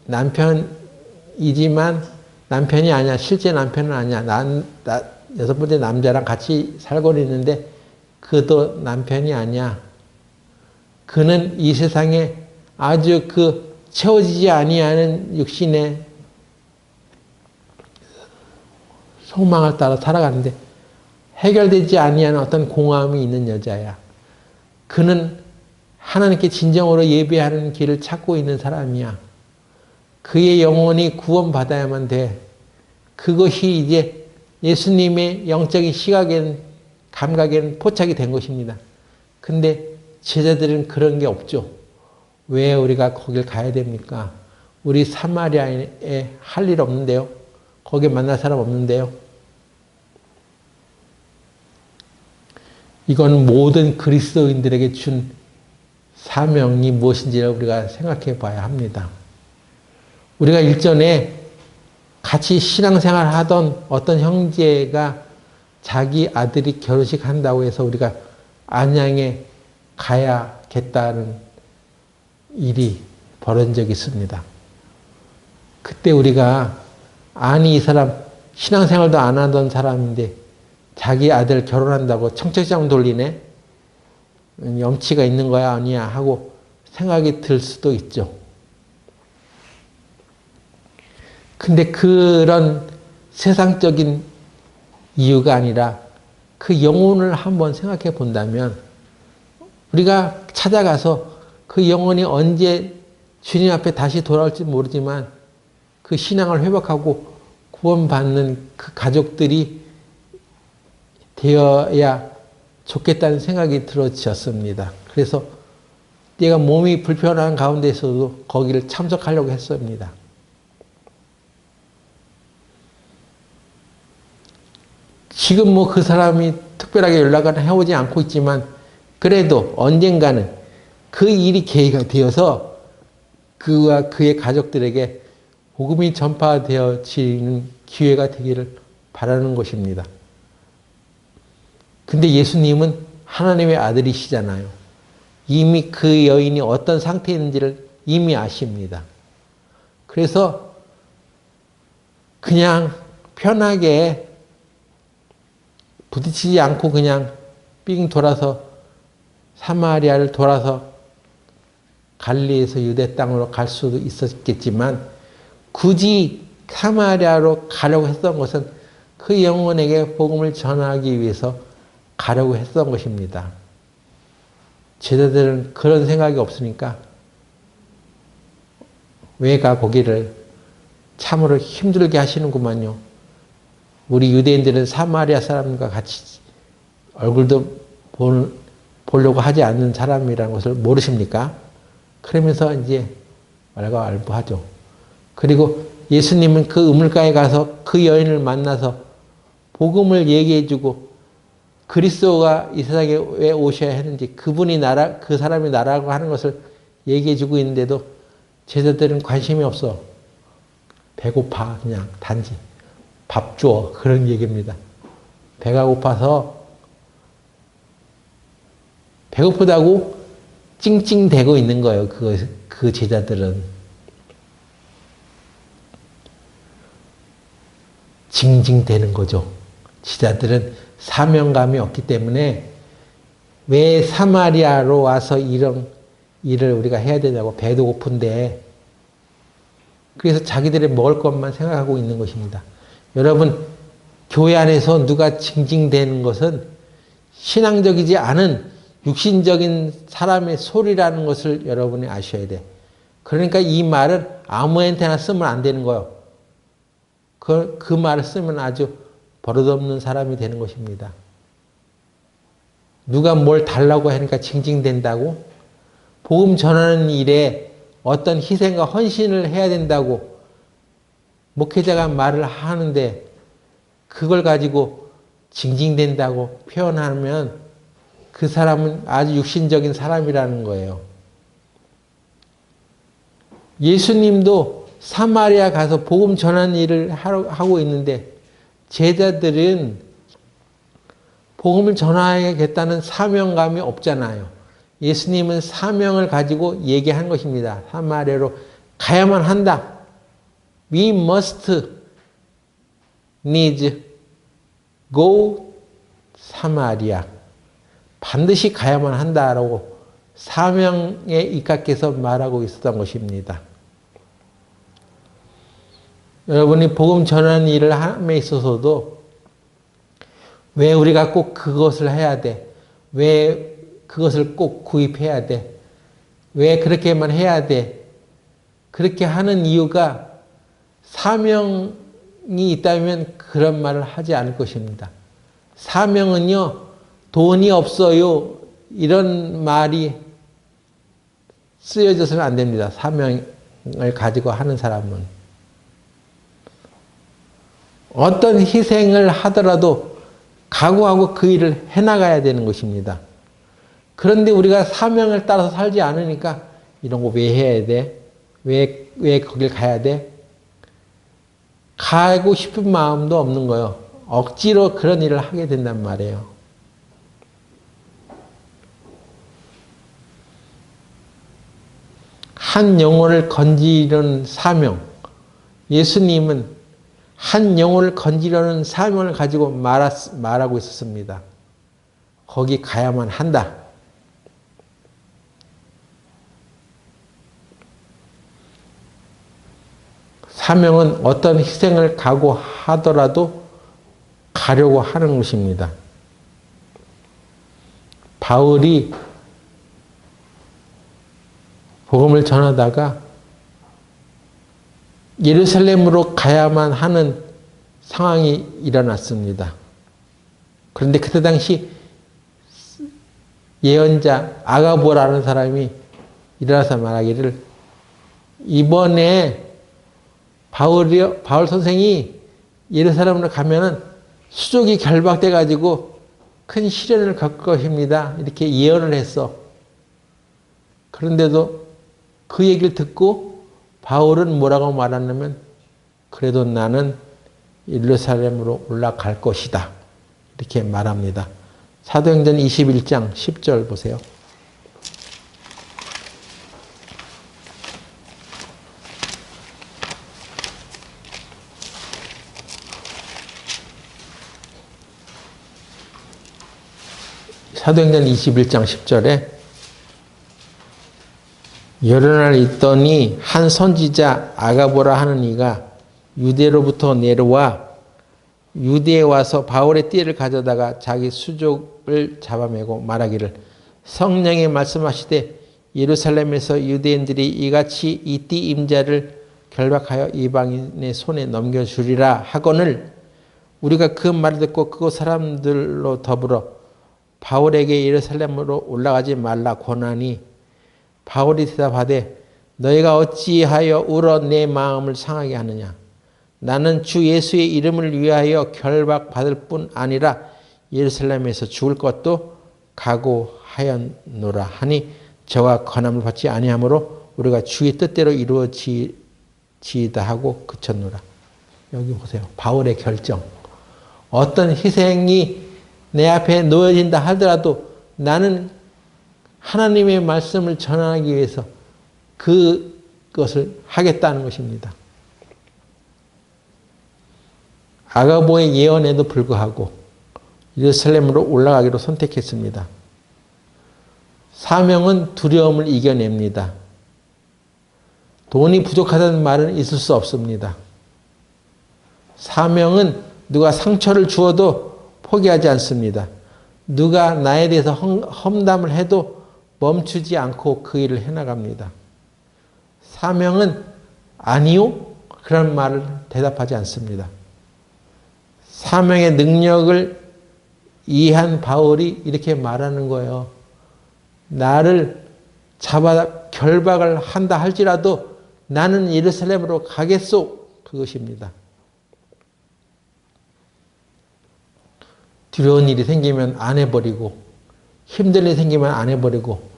남편이지만 남편이 아니야. 실제 남편은 아니야. 여섯 번째 남자랑 같이 살고 있는데 그도 남편이 아니야. 그는 이 세상에 아주 채워지지 아니하는 육신의 소망을 따라 살아가는데 해결되지 아니하는 어떤 공허함이 있는 여자야. 그는 하나님께 진정으로 예배하는 길을 찾고 있는 사람이야. 그의 영혼이 구원받아야만 돼. 그것이 이제 예수님의 영적인 시각엔, 감각엔 포착이 된 것입니다. 근데 제자들은 그런 게 없죠. 왜 우리가 거길 가야 됩니까? 우리 사마리아에 할 일 없는데요. 거기에 만날 사람 없는데요. 이건 모든 그리스도인들에게 준 사명이 무엇인지를 우리가 생각해 봐야 합니다. 우리가 일전에 같이 신앙생활 하던 어떤 형제가 자기 아들이 결혼식 한다고 해서 우리가 안양에 가야겠다는 일이 벌어진 적이 있습니다. 그때 우리가 아니 이 사람 신앙생활도 안 하던 사람인데 자기 아들 결혼한다고 청첩장 돌리네? 염치가 있는 거야 아니야 하고 생각이 들 수도 있죠. 근데 그런 세상적인 이유가 아니라 그 영혼을 한번 생각해 본다면 우리가 찾아가서 그 영혼이 언제 주님 앞에 다시 돌아올지 모르지만 그 신앙을 회복하고 구원받는 그 가족들이 되어야 좋겠다는 생각이 들어졌습니다. 그래서 내가 몸이 불편한 가운데서도 거기를 참석하려고 했습니다. 지금 그 사람이 특별하게 연락을 해오지 않고 있지만 그래도 언젠가는 그 일이 계기가 되어서 그와 그의 가족들에게 복음이 전파되어지는 기회가 되기를 바라는 것입니다. 근데 예수님은 하나님의 아들이시잖아요. 이미 그 여인이 어떤 상태에 있는지를 이미 아십니다. 그래서 그냥 편하게 부딪히지 않고 그냥 삥 돌아서 사마리아를 돌아서 갈리에서 유대 땅으로 갈 수도 있었겠지만 굳이 사마리아로 가려고 했던 것은 그 영혼에게 복음을 전하기 위해서 가려고 했던 것입니다. 제자들은 그런 생각이 없으니까 왜가 거기를 참으로 힘들게 하시는구만요. 우리 유대인들은 사마리아 사람과 같이 얼굴도 보려고 하지 않는 사람이라는 것을 모르십니까? 그러면서 이제 말과알부하죠. 그리고 예수님은 그 우물가에 가서 그 여인을 만나서 복음을 얘기해주고 그리스도가 이 세상에 왜 오셔야 했는지 그 사람이 나라고 하는 것을 얘기해주고 있는데도 제자들은 관심이 없어. 배고파 그냥 단지 밥 줘 그런 얘기입니다. 배가 고파서 배고프다고 찡찡대고 있는 거예요. 그 제자들은. 징징대는 거죠. 제자들은 사명감이 없기 때문에 왜 사마리아로 와서 이런 일을 우리가 해야 되냐고. 배도 고픈데. 그래서 자기들의 먹을 것만 생각하고 있는 것입니다. 여러분, 교회 안에서 누가 징징대는 것은 신앙적이지 않은 육신적인 사람의 소리라는 것을 여러분이 아셔야 돼. 그러니까 이 말은 아무한테나 쓰면 안 되는 거예요. 그 말을 쓰면 아주 버릇없는 사람이 되는 것입니다. 누가 뭘 달라고 하니까 징징댄다고? 복음 전하는 일에 어떤 희생과 헌신을 해야 된다고 목회자가 말을 하는데 그걸 가지고 징징댄다고 표현하면 그 사람은 아주 육신적인 사람이라는 거예요. 예수님도 사마리아 가서 복음 전하는 일을 하고 있는데 제자들은 복음을 전하야겠다는 사명감이 없잖아요. 예수님은 사명을 가지고 얘기한 것입니다. 사마리아로 가야만 한다. We must needs go 사마리아. 반드시 가야만 한다라고 사명에 입각해서 말하고 있었던 것입니다. 여러분이 복음 전하는 일을 함에 있어서도 왜 우리가 꼭 그것을 해야 돼? 왜 그것을 꼭 구입해야 돼? 왜 그렇게만 해야 돼? 그렇게 하는 이유가 사명이 있다면 그런 말을 하지 않을 것입니다. 사명은요, 돈이 없어요. 이런 말이 쓰여져서는 안 됩니다. 사명을 가지고 하는 사람은. 어떤 희생을 하더라도 각오하고 그 일을 해나가야 되는 것입니다. 그런데 우리가 사명을 따라서 살지 않으니까 이런 거 왜 해야 돼? 왜 거길 가야 돼? 가고 싶은 마음도 없는 거예요. 억지로 그런 일을 하게 된단 말이에요. 한 영혼을 건지려는 사명. 예수님은 한 영혼을 건지려는 사명을 가지고 말하고 있었습니다. 거기 가야만 한다. 사명은 어떤 희생을 각오하더라도 가려고 하는 것입니다. 바울이 복음을 전하다가 예루살렘으로 가야만 하는 상황이 일어났습니다. 그런데 그때 당시 예언자 아가보라는 사람이 일어나서 말하기를 이번에 바울 선생이 예루살렘으로 가면은 수족이 결박돼 가지고 큰 시련을 겪을 것입니다. 이렇게 예언을 했어. 그런데도 그 얘기를 듣고 바울은 뭐라고 말하냐면 그래도 나는 예루살렘으로 올라갈 것이다. 이렇게 말합니다. 사도행전 21장 10절 보세요. 사도행전 21장 10절에 여러 날 있더니 한 선지자 아가보라 하는 이가 유대로부터 내려와 유대에 와서 바울의 띠를 가져다가 자기 수족을 잡아매고 말하기를 성령이 말씀하시되 예루살렘에서 유대인들이 이같이 이 띠 임자를 결박하여 이방인의 손에 넘겨주리라 하거늘 우리가 그 말을 듣고 그곳 사람들로 더불어 바울에게 예루살렘으로 올라가지 말라 권하니 바울이 대답하되 너희가 어찌하여 울어 내 마음을 상하게 하느냐 나는 주 예수의 이름을 위하여 결박받을 뿐 아니라 예루살렘에서 죽을 것도 각오하였노라 하니 저와 권함을 받지 아니하므로 우리가 주의 뜻대로 이루어지이다 하고 그쳤노라. 여기 보세요. 바울의 결정. 어떤 희생이 내 앞에 놓여진다 하더라도 나는 하나님의 말씀을 전하기 위해서 그것을 하겠다는 것입니다. 아가보의 예언에도 불구하고 예루살렘으로 올라가기로 선택했습니다. 사명은 두려움을 이겨냅니다. 돈이 부족하다는 말은 있을 수 없습니다. 사명은 누가 상처를 주어도 포기하지 않습니다. 누가 나에 대해서 험담을 해도 멈추지 않고 그 일을 해나갑니다. 사명은 아니요? 그런 말을 대답하지 않습니다. 사명의 능력을 이해한 바울이 이렇게 말하는 거예요. 나를 잡아 결박을 한다 할지라도 나는 예루살렘으로 가겠소. 그것입니다. 두려운 일이 생기면 안 해버리고 힘든 일이 생기면 안 해버리고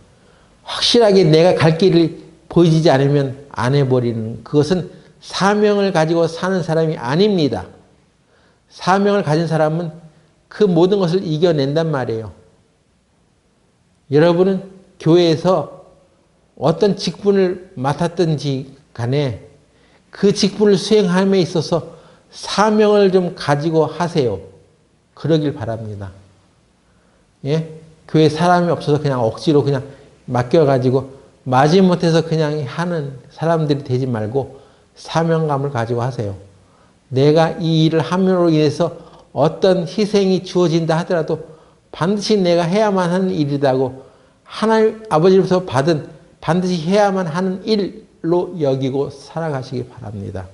확실하게 내가 갈 길이 보이지 않으면 안 해버리는 그것은 사명을 가지고 사는 사람이 아닙니다. 사명을 가진 사람은 그 모든 것을 이겨낸단 말이에요. 여러분은 교회에서 어떤 직분을 맡았든지 간에 그 직분을 수행함에 있어서 사명을 좀 가지고 하세요. 그러길 바랍니다. 예? 교회 사람이 없어서 그냥 억지로 그냥 맡겨가지고 마지못해서 그냥 하는 사람들이 되지 말고 사명감을 가지고 하세요. 내가 이 일을 함으로 인해서 어떤 희생이 주어진다 하더라도 반드시 내가 해야만 하는 일이라고 하나님 아버지로부터 받은 반드시 해야만 하는 일로 여기고 살아가시기 바랍니다.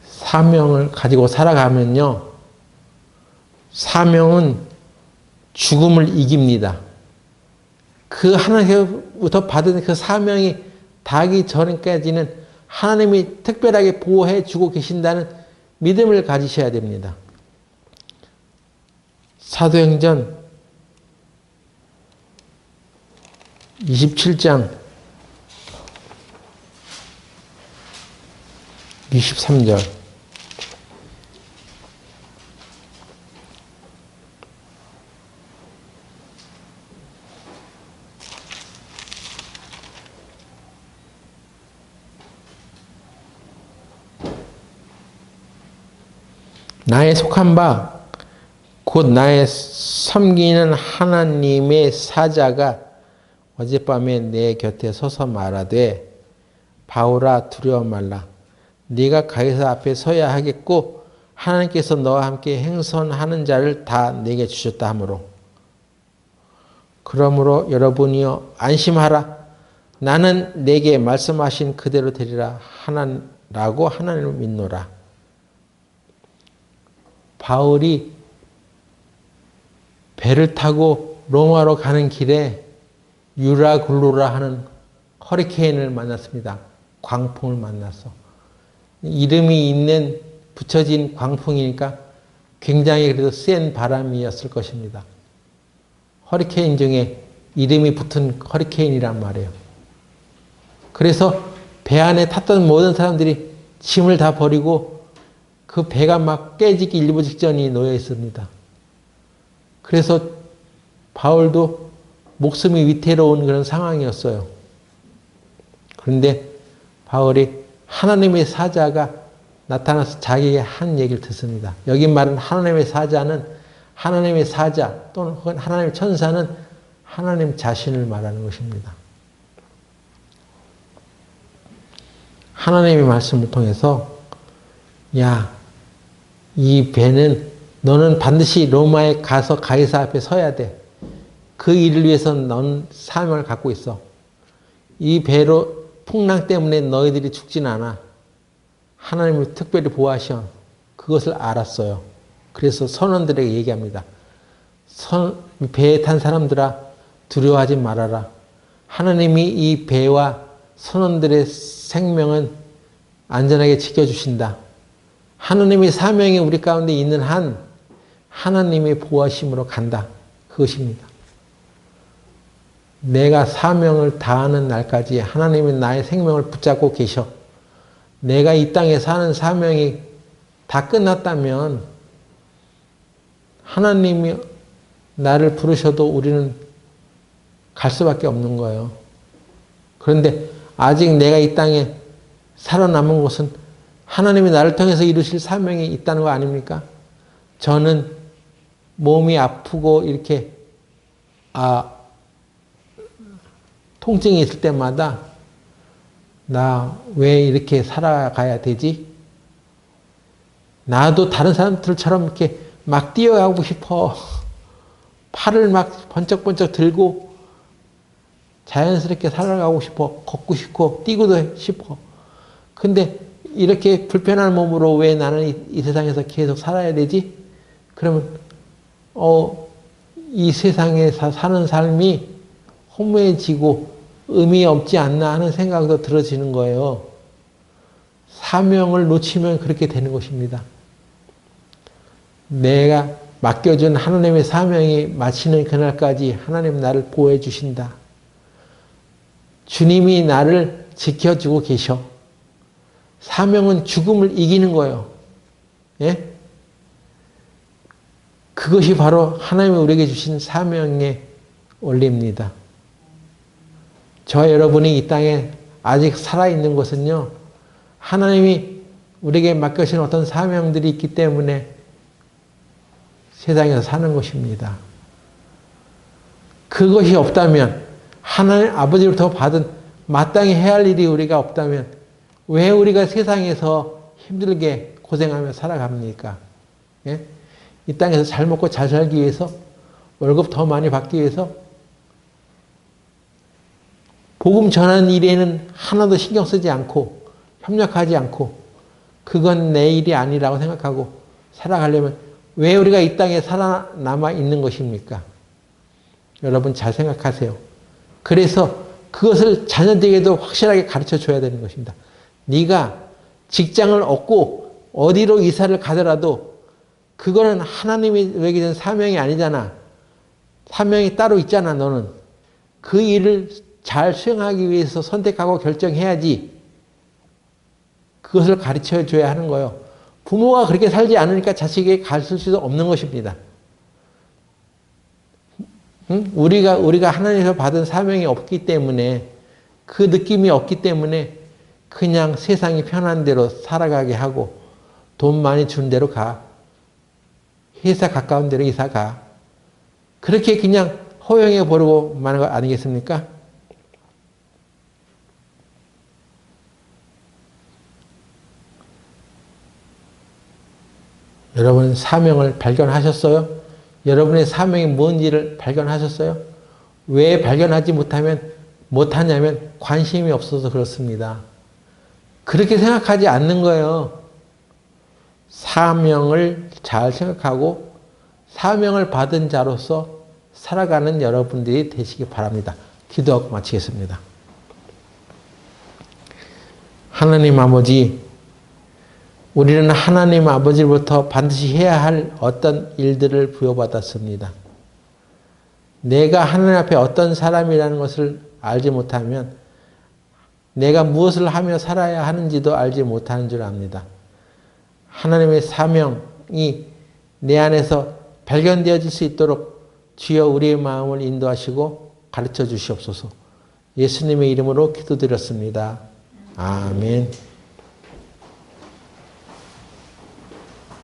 사명을 가지고 살아가면요. 사명은 죽음을 이깁니다. 그 하나님께로부터 받은 그 사명이 닿기 전까지는 하나님이 특별하게 보호해 주고 계신다는 믿음을 가지셔야 됩니다. 사도행전 27장 23절 나의 속한 바 곧 나의 섬기는 하나님의 사자가 어젯밤에 내 곁에 서서 말하되 바울아 두려워 말라. 네가 가이사 앞에 서야 하겠고 하나님께서 너와 함께 행선하는 자를 다 내게 주셨다 하므로 그러므로 여러분이여 안심하라. 나는 내게 말씀하신 그대로 되리라 하나라고 하나님을 믿노라. 바울이 배를 타고 로마로 가는 길에 유라굴로라 하는 허리케인을 만났습니다. 광풍을 만났어. 이름이 있는 붙여진 광풍이니까 굉장히 그래도 센 바람이었을 것입니다. 허리케인 중에 이름이 붙은 허리케인이란 말이에요. 그래서 배 안에 탔던 모든 사람들이 짐을 다 버리고 그 배가 막 깨지기 일부 직전이 놓여 있습니다. 그래서 바울도 목숨이 위태로운 그런 상황이었어요. 그런데 바울이 하나님의 사자가 나타나서 자기에게 한 얘기를 듣습니다. 여기 말은 하나님의 사자는 하나님의 사자 또는 하나님의 천사는 하나님 자신을 말하는 것입니다. 하나님의 말씀을 통해서 야, 이 배는 너는 반드시 로마에 가서 가이사 앞에 서야 돼. 그 일을 위해서 넌 사명을 갖고 있어. 이 배로 풍랑 때문에 너희들이 죽진 않아. 하나님이 특별히 보호하셔. 그것을 알았어요. 그래서 선원들에게 얘기합니다. 배에 탄 사람들아 두려워하지 말아라. 하나님이 이 배와 선원들의 생명은 안전하게 지켜주신다. 하나님의 사명이 우리 가운데 있는 한 하나님의 보호하심으로 간다. 그것입니다. 내가 사명을 다하는 날까지 하나님이 나의 생명을 붙잡고 계셔. 내가 이 땅에 사는 사명이 다 끝났다면 하나님이 나를 부르셔도 우리는 갈 수밖에 없는 거예요. 그런데 아직 내가 이 땅에 살아남은 것은 하나님이 나를 통해서 이루실 사명이 있다는 거 아닙니까? 저는 몸이 아프고 이렇게 통증이 있을 때마다 나 왜 이렇게 살아가야 되지? 나도 다른 사람들처럼 이렇게 막 뛰어가고 싶어. 팔을 막 번쩍번쩍 들고 자연스럽게 살아가고 싶어. 걷고 싶고 뛰고도 싶어. 근데 이렇게 불편한 몸으로 왜 나는 이 세상에서 계속 살아야 되지? 그러면 이 세상에 사는 삶이 허무해지고 의미 없지 않나 하는 생각도 들어지는 거예요. 사명을 놓치면 그렇게 되는 것입니다. 내가 맡겨준 하나님의 사명이 마치는 그날까지 하나님 나를 보호해 주신다. 주님이 나를 지켜주고 계셔. 사명은 죽음을 이기는 거예요. 예? 그것이 바로 하나님이 우리에게 주신 사명의 원리입니다. 저와 여러분이 이 땅에 아직 살아있는 것은요, 하나님이 우리에게 맡겨주신 어떤 사명들이 있기 때문에 세상에서 사는 것입니다. 그것이 없다면, 하나님 아버지로부터 받은 마땅히 해야 할 일이 우리가 없다면 왜 우리가 세상에서 힘들게 고생하며 살아갑니까? 예? 이 땅에서 잘 먹고 잘 살기 위해서, 월급 더 많이 받기 위해서, 복음 전하는 일에는 하나도 신경 쓰지 않고 협력하지 않고 그건 내 일이 아니라고 생각하고 살아가려면 왜 우리가 이 땅에 살아남아 있는 것입니까? 여러분 잘 생각하세요. 그래서 그것을 자녀들에게도 확실하게 가르쳐 줘야 되는 것입니다. 네가 직장을 얻고 어디로 이사를 가더라도 그거는 하나님이 너에게 준 사명이 아니잖아. 사명이 따로 있잖아, 너는. 그 일을 잘 수행하기 위해서 선택하고 결정해야지. 그것을 가르쳐 줘야 하는 거예요. 부모가 그렇게 살지 않으니까 자식에게 가르칠 수도 없는 것입니다. 응? 우리가 하나님에서 받은 사명이 없기 때문에, 그 느낌이 없기 때문에 그냥 세상이 편한 대로 살아가게 하고 돈 많이 준 대로 가. 회사 가까운 데로 이사 가. 그렇게 그냥 허용해 버리고 마는 거 아니겠습니까? 여러분 사명을 발견하셨어요? 여러분의 사명이 뭔지를 발견하셨어요? 왜 발견하지 못하냐면 관심이 없어서 그렇습니다. 그렇게 생각하지 않는 거예요. 사명을 잘 생각하고 사명을 받은 자로서 살아가는 여러분들이 되시기 바랍니다. 기도하고 마치겠습니다. 하나님 아버지, 우리는 하나님 아버지로부터 반드시 해야 할 어떤 일들을 부여받았습니다. 내가 하나님 앞에 어떤 사람이라는 것을 알지 못하면 내가 무엇을 하며 살아야 하는지도 알지 못하는 줄 압니다. 하나님의 사명이 내 안에서 발견되어질 수 있도록 주여 우리의 마음을 인도하시고 가르쳐 주시옵소서. 예수님의 이름으로 기도드렸습니다. 아멘.